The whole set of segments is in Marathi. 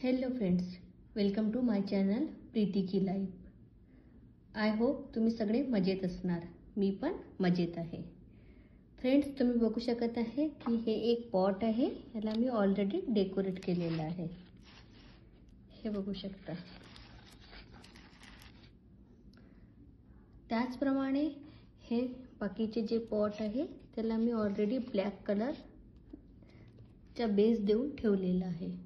Hello friends, welcome to my channel Preeti की लाईफ. आय होप तुम्ही सगळे मजेत असणार. मी पण मजेत आहे. फ्रेंड्स, तुम्ही बघू शकत आहे की हे एक पॉट आहे. याला मी ऑलरेडी डेकोरेट केलेलं आहे. हे बघू शकता. त्याचप्रमाणे हे बाकीचे जे पॉट आहे त्याला मी ऑलरेडी ब्लॅक कलरचा बेस देऊन ठेवलेला आहे.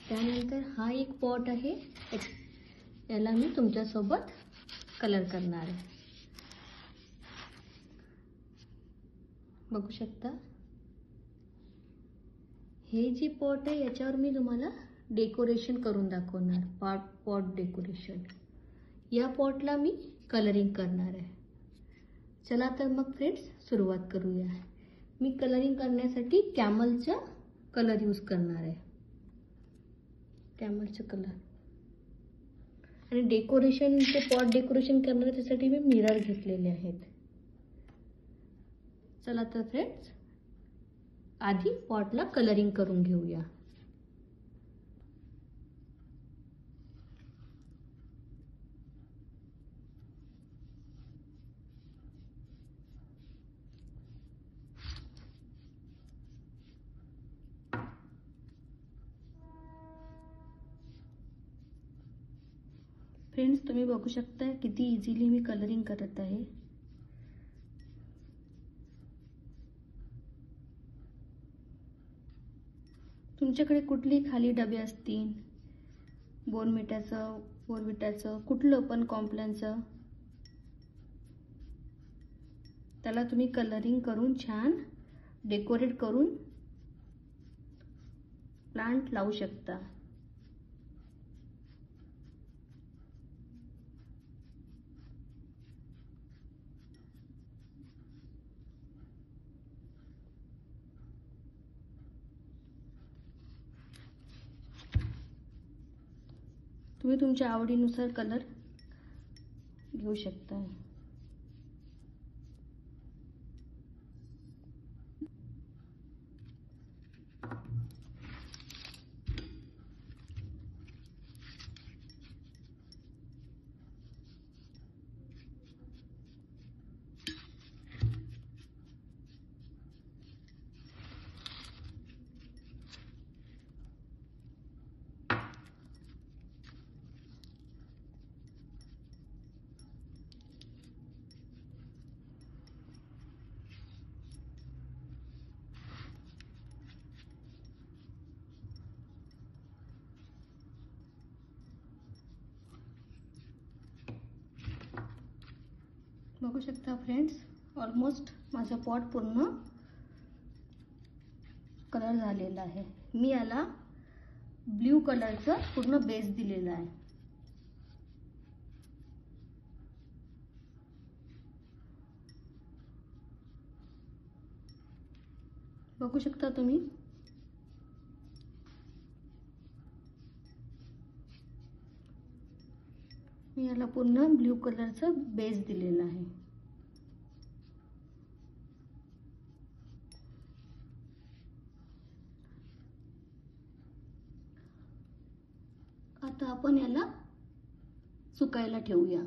त्यानंतर हा एक पॉट आहे, याला मी तुमच्यासोबत कलर करणार आहे. बघू शकता. हे जे पॉट आहे याच्यावर मी तुम्हाला डेकोरेशन करून दाखवणार. Pot decoration. या पॉटला मी कलरिंग करणार आहे. चला तर मग फ्रेंड्स सुरुवात करूया. मी कलरिंग करण्यासाठी कॅमलचा कलर यूज करणार आहे. कॅमलचा कलर. आणि डेकोरेशन, ते पॉट डेकोरेशन करणार त्यासाठी मी मिरर घेतलेले आहेत. चला तर फ्रेंड्स आधी पॉटला कलरिंग करून घेऊया. फ्रेंड्स, तुम्ही बघू शकता किती इझिली मी कलरिंग करत आहे. तुमच्याकडे कुठली खाली डबे असतील, बोर्नव्हिटाचं कुठलं पण कॉम्प्लॅनचं, त्याला तुम्ही कलरिंग करून छान डेकोरेट करून प्लांट लावू शकता. तुम्ही तुमच्या आवडीनुसार कलर घेऊ शकता. बघू शकता फ्रेंड्स, ऑलमोस्ट माझा पॉट पूर्ण कलर झालेला आहे. मी याला ब्ल्यू कलरचा पूर्ण बेस दिलेला आहे. बघू शकता तुम्ही. मी याला पूर्ण ब्ल्यू कलरचा बेस दिलेला आहे. आता आपण याला सुकायला ठेवूया.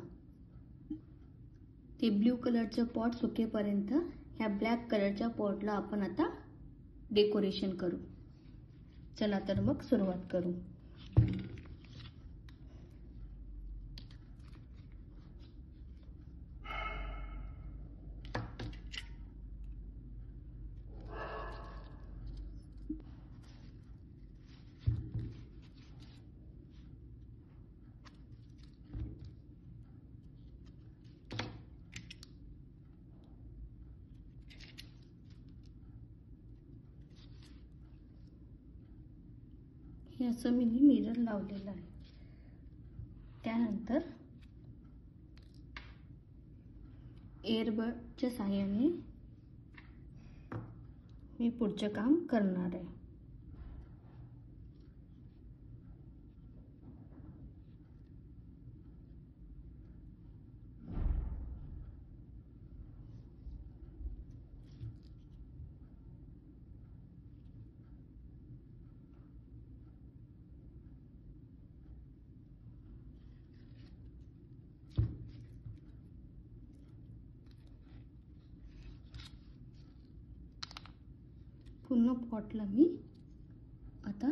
ते ब्ल्यू कलरचं पॉट सुकेपर्यंत ह्या ब्लॅक कलरच्या पॉटला आपण आता डेकोरेशन करू. चला तर मग सुरुवात करू. हे असं मी मिरर लावलेलं आहे. त्यानंतर एअरबडच्या साहाय्याने मी पुढचं काम करणार आहे. पूर्ण पॉटला मी आता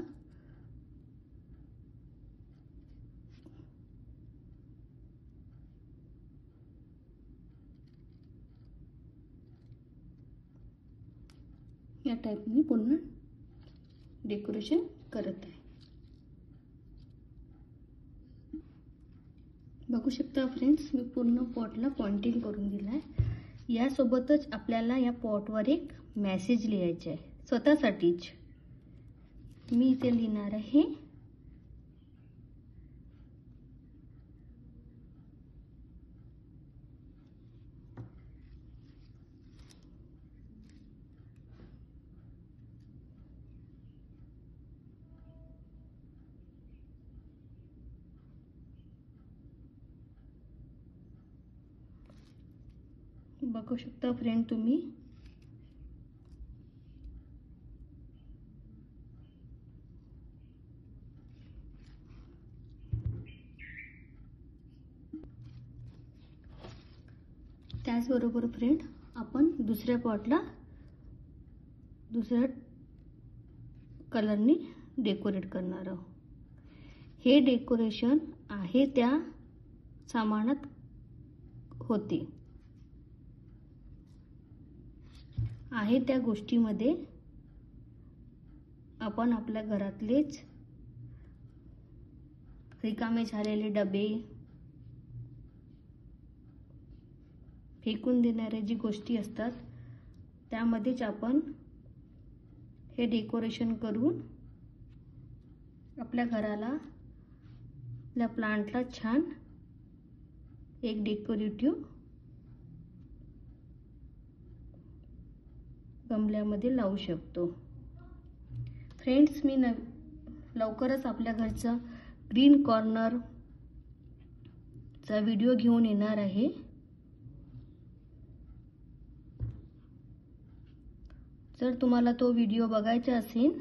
या टाईपने पूर्ण डेकोरेशन करत आहे. बघू शकता फ्रेंड्स, मी पूर्ण पॉटला पॉइंटिंग करून दिलं आहे. यासोबतच आपल्याला या पॉटवर एक मेसेज लिहायचा आहे स्वतःसाठीच. मी इथे लिहिणार आहे बघू शकता फ्रेंड तुम्ही, त्याचबरोबर फ्रेंड आपण दुसऱ्या पॉटला दुसऱ्या कलरनी डेकोरेट करणार आहोत. हे डेकोरेशन आहे त्या सामानात होते, आहे त्या गोष्टीमध्ये आपण आपल्या घरातलेच रिकामे झालेले डबे, फेकून देणारे जी गोष्टी असतात त्यामध्येच आपण हे डेकोरेशन करून आपल्या घराला, आपल्या प्लांटला छान एक डेकोरेटिव्ह गमल्यामध्ये लावू शकतो. फ्रेंड्स, मी लवकरच आपल्या घरचा ग्रीन कॉर्नर चा व्हिडिओ घेऊन येणार आहे. जर तुम्हाला तो व्हिडिओ बघायचा असेल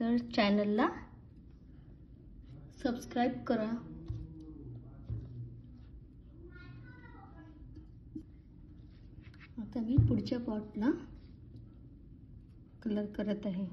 तर चॅनलला सबस्क्राइब करा. आता मी पुढच्या पॉटला कलर करत आहे.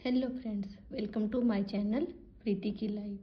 Hello friends, welcome to my channel Preeti की लाइफ.